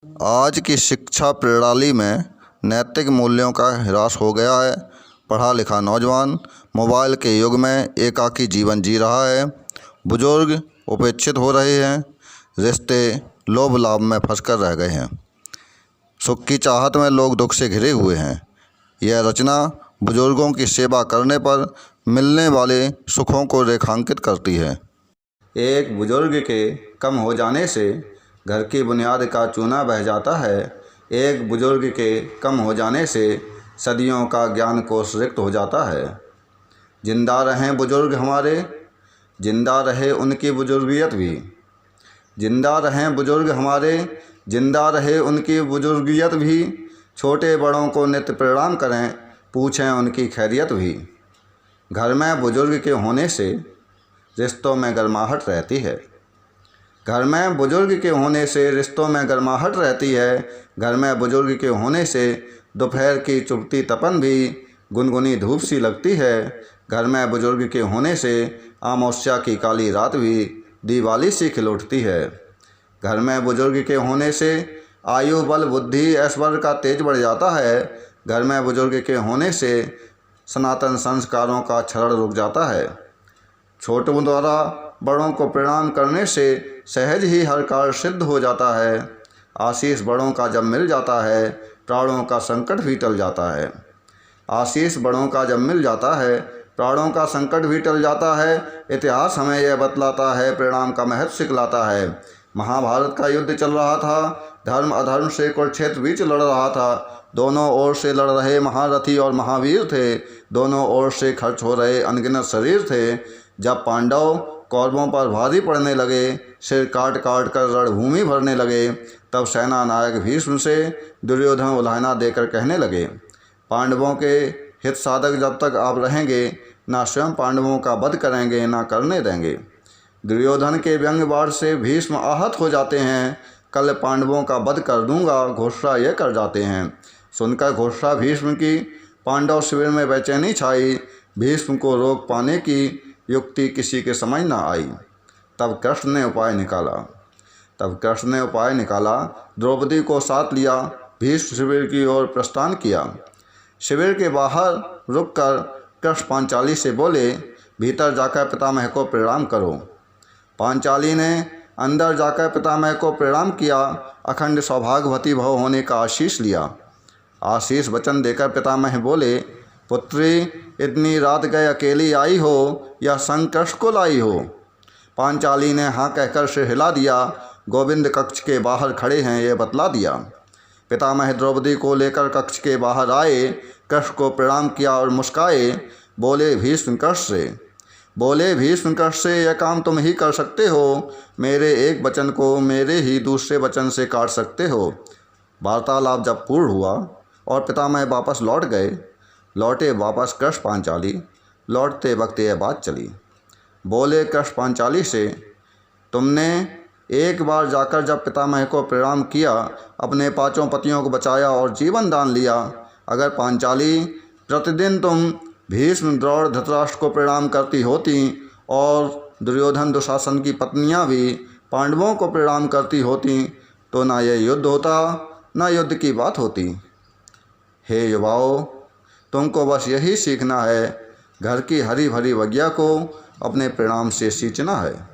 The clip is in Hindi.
आज की शिक्षा प्रणाली में नैतिक मूल्यों का ह्रास हो गया है। पढ़ा लिखा नौजवान मोबाइल के युग में एकाकी जीवन जी रहा है। बुजुर्ग उपेक्षित हो रहे हैं। रिश्ते लोभ लाभ में फंसकर रह गए हैं। सुख की चाहत में लोग दुख से घिरे हुए हैं। यह रचना बुजुर्गों की सेवा करने पर मिलने वाले सुखों को रेखांकित करती है। एक बुजुर्ग के कम हो जाने से घर की बुनियाद का चूना बह जाता है। एक बुजुर्ग के कम हो जाने से सदियों का ज्ञान कोष रिक्त हो जाता है। जिंदा रहें बुजुर्ग हमारे, जिंदा रहे उनकी बुजुर्गियत भी। जिंदा रहें बुजुर्ग हमारे, जिंदा रहे उनकी बुजुर्गियत भी। छोटे बड़ों को नित्य प्रणाम करें, पूछें उनकी खैरियत भी। घर में बुजुर्ग के होने से रिश्तों में गर्माहट रहती है। घर में बुजुर्ग के होने से रिश्तों में गर्माहट रहती है। घर में बुजुर्ग के होने से दोपहर की चुभती तपन भी गुनगुनी धूप सी लगती है। घर में बुजुर्ग के होने से अमावस्या की काली रात भी दिवाली सी खिल उठती है। घर में बुजुर्ग के होने से आयु बल बुद्धि ऐश्वर्य का तेज बढ़ जाता है। घर में बुजुर्ग के होने से सनातन संस्कारों का क्षरण रुक जाता है। छोटों द्वारा बड़ों को प्रणाम करने से सहज ही हर कार्य सिद्ध हो जाता है। आशीष बड़ों का जब मिल जाता है, प्राणों का संकट भी टल जाता है। आशीष बड़ों का जब मिल जाता है, प्राणों का संकट भी टल जाता है। इतिहास हमें यह बतलाता है, प्रणाम का महत्व सिखलाता है। महाभारत का युद्ध चल रहा था। धर्म अधर्म से कुरुक्षेत्र बीच लड़ रहा था। दोनों ओर से लड़ रहे महारथी और महावीर थे। दोनों ओर से खर्च हो रहे अनगिनत शरीर थे। जब पांडव कौरवों पर भारी पड़ने लगे, सिर काट काट कर रणभूमि भरने लगे, तब सेना नायक भीष्म से दुर्योधन उलाहना देकर कहने लगे, पांडवों के हित साधक जब तक आप रहेंगे, ना स्वयं पांडवों का वध करेंगे ना करने देंगे। दुर्योधन के व्यंग्य बाण से भीष्म आहत हो जाते हैं। कल पांडवों का वध कर दूंगा घोषणा यह कर जाते हैं। सुनकर घोषणा भीष्म की पांडव शिविर में बेचैनी छाई। भीष्म को रोक पाने की युक्ति किसी के समझ न आई। तब कृष्ण ने उपाय निकाला। द्रौपदी को साथ लिया। भीष्म शिविर की ओर प्रस्थान किया। शिविर के बाहर रुककर कृष्ण पांचाली से बोले, भीतर जाकर पितामह को प्रणाम करो। पांचाली ने अंदर जाकर पितामह को प्रणाम किया। अखंड सौभाग्यवती भव होने का आशीष लिया। आशीष वचन देकर पितामह बोले, पुत्री इतनी रात गए अकेली आई हो या संग कृष्ण को लाई हो। पांचाली ने हाँ कहकर सिर हिला दिया। गोविंद कक्ष के बाहर खड़े हैं यह बतला दिया। पितामह द्रौपदी को लेकर कक्ष के बाहर आए। कृष्ण को प्रणाम किया और मुस्काए। बोले भीष्म कृष्ण से यह काम तुम ही कर सकते हो। मेरे एक वचन को मेरे ही दूसरे वचन से काट सकते हो। वार्तालाप जब पूर्ण हुआ और पितामह वापस लौट गए, लौटे वापस कृष्ण पांचाली। लौटते वक्त यह बात चली। बोले कृष्ण पांचाली से, तुमने एक बार जाकर जब पितामह को प्रणाम किया, अपने पांचों पतियों को बचाया और जीवन दान लिया। अगर पांचाली प्रतिदिन तुम भीष्म द्रोण धृतराष्ट्र को प्रणाम करती होती और दुर्योधन दुशासन की पत्नियां भी पांडवों को प्रणाम करती होती, तो ना यह युद्ध होता ना युद्ध की बात होती। हे युवाओं, तुमको बस यही सीखना है, घर की हरी भरी बगिया को अपने प्रणाम से सींचना है।